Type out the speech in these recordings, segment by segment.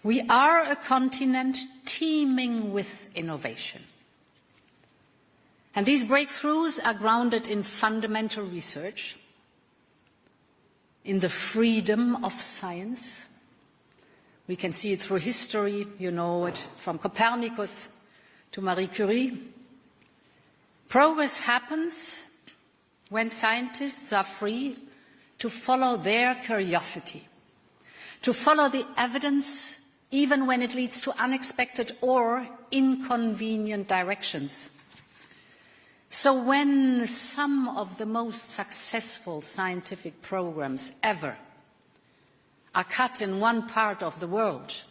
We are a continent teeming with innovation. And these breakthroughs are grounded in fundamental research, in the freedom of science. We can see it through history, you know it, from Copernicus to Marie Curie. Progress happens when scientists are free to follow their curiosity, to follow the evidence even when it leads to unexpected or inconvenient directions. So when some of the most successful scientific programs ever are cut in one part of the world,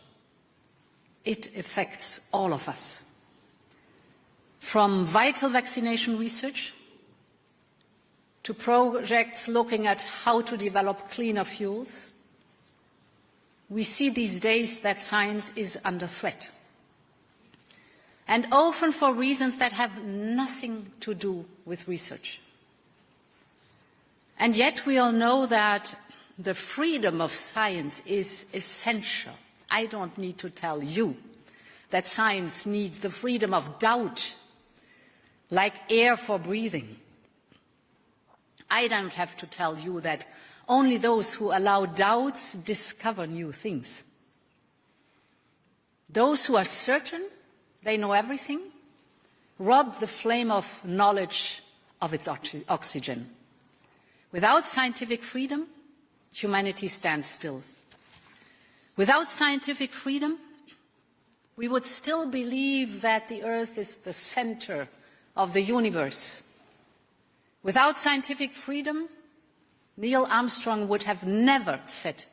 it affects all of us. From vital vaccination research to projects looking at how to develop cleaner fuels, we see these days that science is under threat. And often for reasons that have nothing to do with research. And yet we all know that the freedom of science is essential. I don't need to tell you that science needs the freedom of doubt, like air for breathing. I don't have to tell you that only those who allow doubts discover new things. Those who are certain they know everything rob the flame of knowledge of its oxygen. Without scientific freedom, humanity stands still. Without scientific freedom, we would still believe that the Earth is the center of the universe. Without scientific freedom, Neil Armstrong would have never set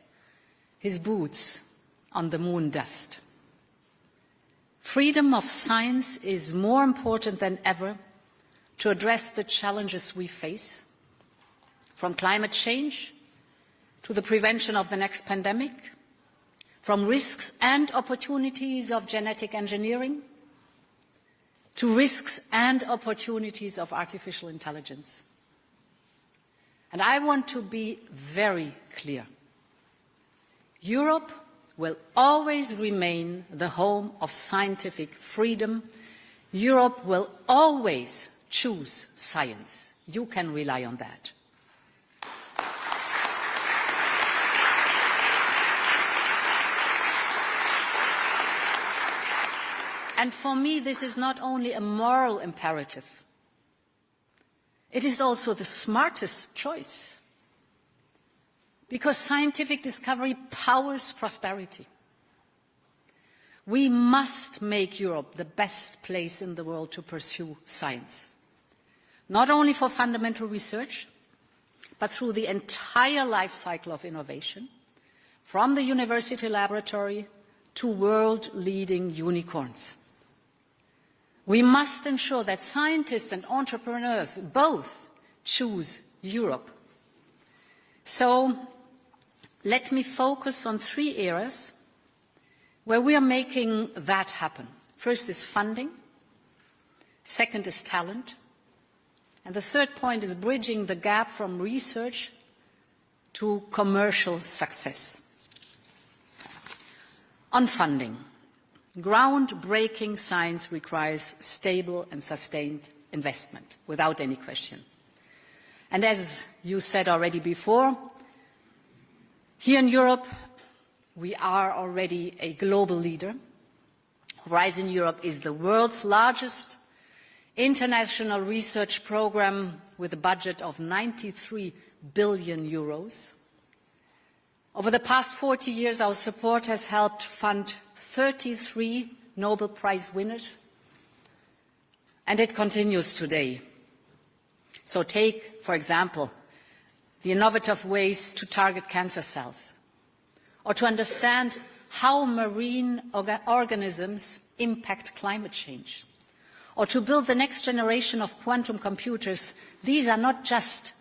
his boots on the moon dust. Freedom of science is more important than ever to address the challenges we face, from climate change to the prevention of the next pandemic, from risks and opportunities of genetic engineering to risks and opportunities of artificial intelligence. And I want to be very clear. Europe will always remain the home of scientific freedom. Europe will always choose science. You can rely on that. And for me, this is not only a moral imperative. It is also the smartest choice. Because scientific discovery powers prosperity. We must make Europe the best place in the world to pursue science, not only for fundamental research, but through the entire life cycle of innovation, from the university laboratory to world-leading unicorns. We must ensure that scientists and entrepreneurs both choose Europe. So, let me focus on 3 areas where we are making that happen. First is funding, second is talent, and the third point is bridging the gap from research to commercial success. On funding, groundbreaking science requires stable and sustained investment, without any question. And as you said already before, here in Europe, we are already a global leader. Horizon Europe is the world's largest international research program with a budget of 93 billion euros. Over the past 40 years, our support has helped fund 33 Nobel Prize winners, and it continues today. So take, for example, the innovative ways to target cancer cells, or to understand how marine organisms impact climate change, or to build the next generation of quantum computers. These are not just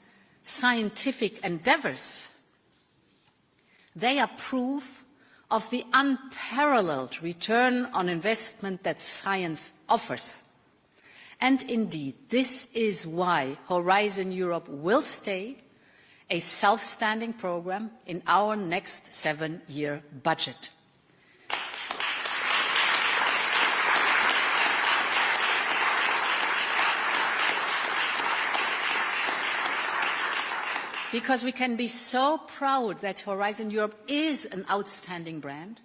scientific endeavors. They are proof of the unparalleled return on investment that science offers. And indeed, this is why Horizon Europe will stay a self-standing program in our next 7-year budget. because we can be so proud that Horizon Europe is an outstanding brand,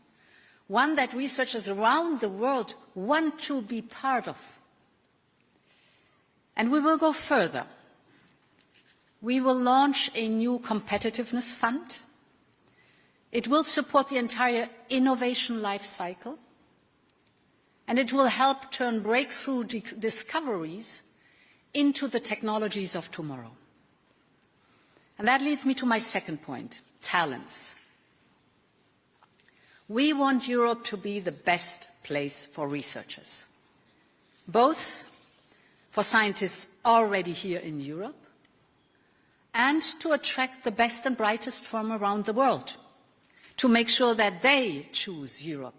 one that researchers around the world want to be part of. And we will go further. We will launch a new competitiveness fund. It will support the entire innovation life cycle, and it will help turn breakthrough discoveries into the technologies of tomorrow. And that leads me to my second point, talents. We want Europe to be the best place for researchers, both for scientists already here in Europe and to attract the best and brightest from around the world, to make sure that they choose Europe.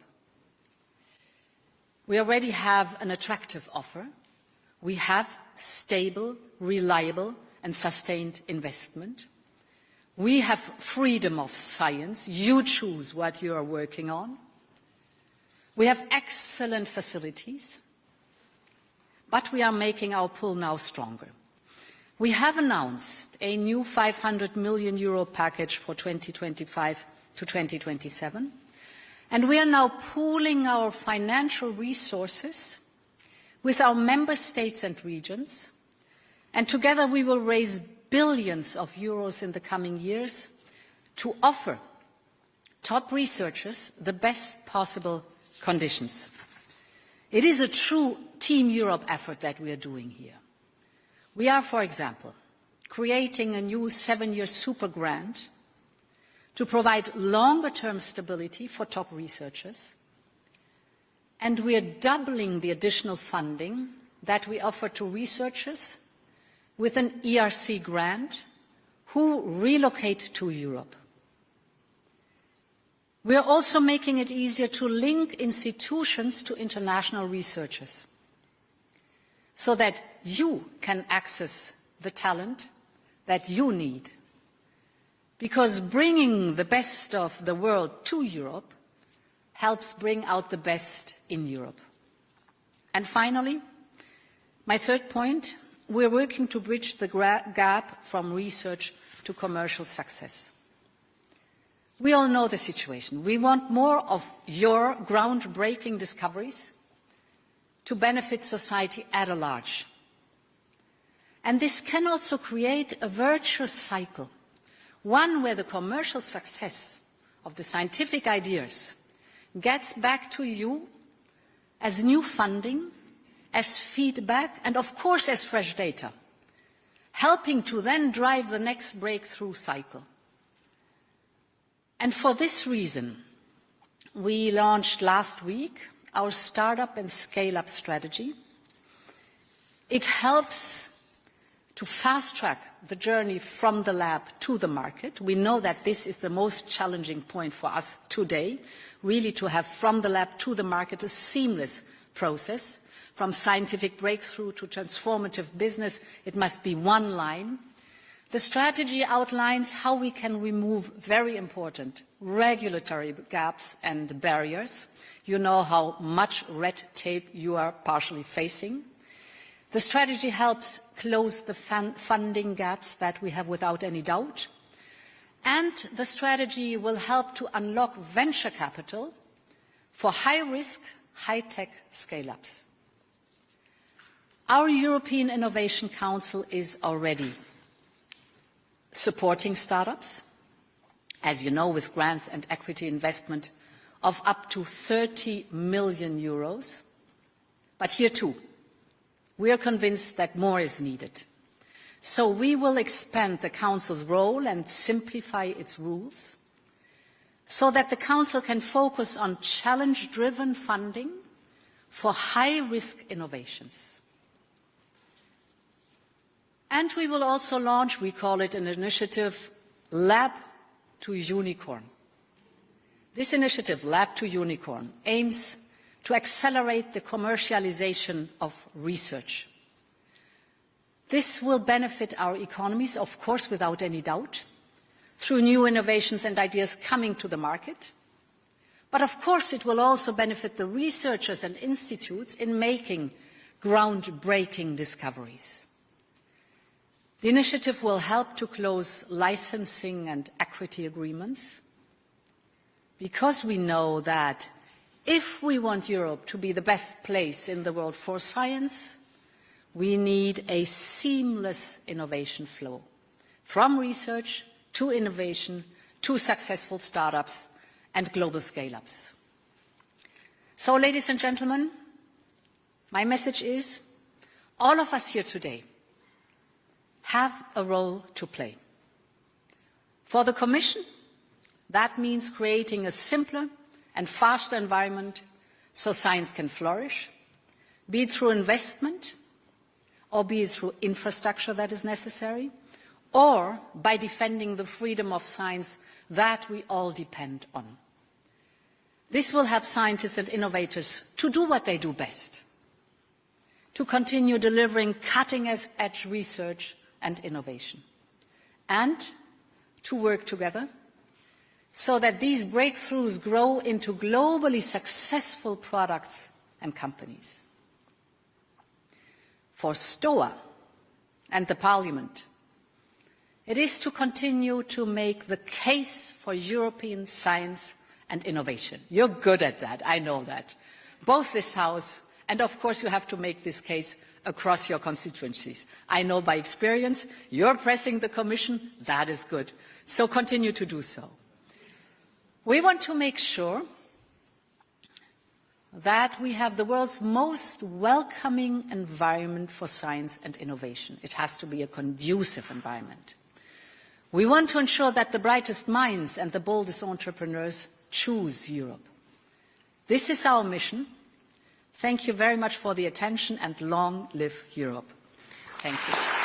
We already have an attractive offer. We have stable, reliable, and sustained investment. We have freedom of science. You choose what you are working on. We have excellent facilities, but we are making our pull now stronger. We have announced a new €500 million package for 2025 to 2027, and we are now pooling our financial resources with our member states and regions, and together we will raise billions of euros in the coming years to offer top researchers the best possible conditions. It is a true Team Europe effort that we are doing here. We are, for example, creating a new 7-year super grant to provide longer-term stability for top researchers, and we are doubling the additional funding that we offer to researchers with an ERC grant who relocate to Europe. We are also making it easier to link institutions to international researchers so that you can access the talent that you need. Because bringing the best of the world to Europe helps bring out the best in Europe. And finally, my third point, we're working to bridge the gap from research to commercial success. We all know the situation. We want more of your groundbreaking discoveries to benefit society at large. And this can also create a virtuous cycle, one where the commercial success of the scientific ideas gets back to you as new funding, as feedback, and of course as fresh data, helping to then drive the next breakthrough cycle. And for this reason, we launched last week our Startup and Scale-up strategy. It helps to fast-track the journey from the lab to the market. We know that this is the most challenging point for us today, really to have from the lab to the market a seamless process. From scientific breakthrough to transformative business, it must be one line. The strategy outlines how we can remove very important regulatory gaps and barriers. You know how much red tape you are partially facing. The strategy helps close the funding gaps that we have without any doubt. And the strategy will help to unlock venture capital for high-risk, high-tech scale-ups. Our European Innovation Council is already supporting startups, as you know, with grants and equity investment of up to €30 million. But here too, we are convinced that more is needed. So we will expand the Council's role and simplify its rules so that the Council can focus on challenge-driven funding for high-risk innovations. And we will also launch, we call it an initiative, Lab to Unicorn. This initiative, Lab to Unicorn, aims to accelerate the commercialization of research. This will benefit our economies, of course, without any doubt, through new innovations and ideas coming to the market. But of course, it will also benefit the researchers and institutes in making groundbreaking discoveries. The initiative will help to close licensing and equity agreements, because we know that if we want Europe to be the best place in the world for science, we need a seamless innovation flow, from research to innovation to successful startups and global scale-ups. So, ladies and gentlemen, my message is, all of us here today have a role to play. For the Commission, that means creating a simpler and faster environment so science can flourish, be it through investment, or be it through infrastructure that is necessary, or by defending the freedom of science that we all depend on. This will help scientists and innovators to do what they do best, to continue delivering cutting-edge research and innovation, and to work together so that these breakthroughs grow into globally successful products and companies. For STOA and the Parliament, it is to continue to make the case for European science and innovation. You're good at that, I know that. Both this House and, of course, you have to make this case across your constituencies. I know by experience, you're pressing the Commission, that is good. So continue to do so. We want to make sure that we have the world's most welcoming environment for science and innovation. It has to be a conducive environment. We want to ensure that the brightest minds and the boldest entrepreneurs choose Europe. This is our mission. Thank you very much for the attention, and long live Europe. Thank you.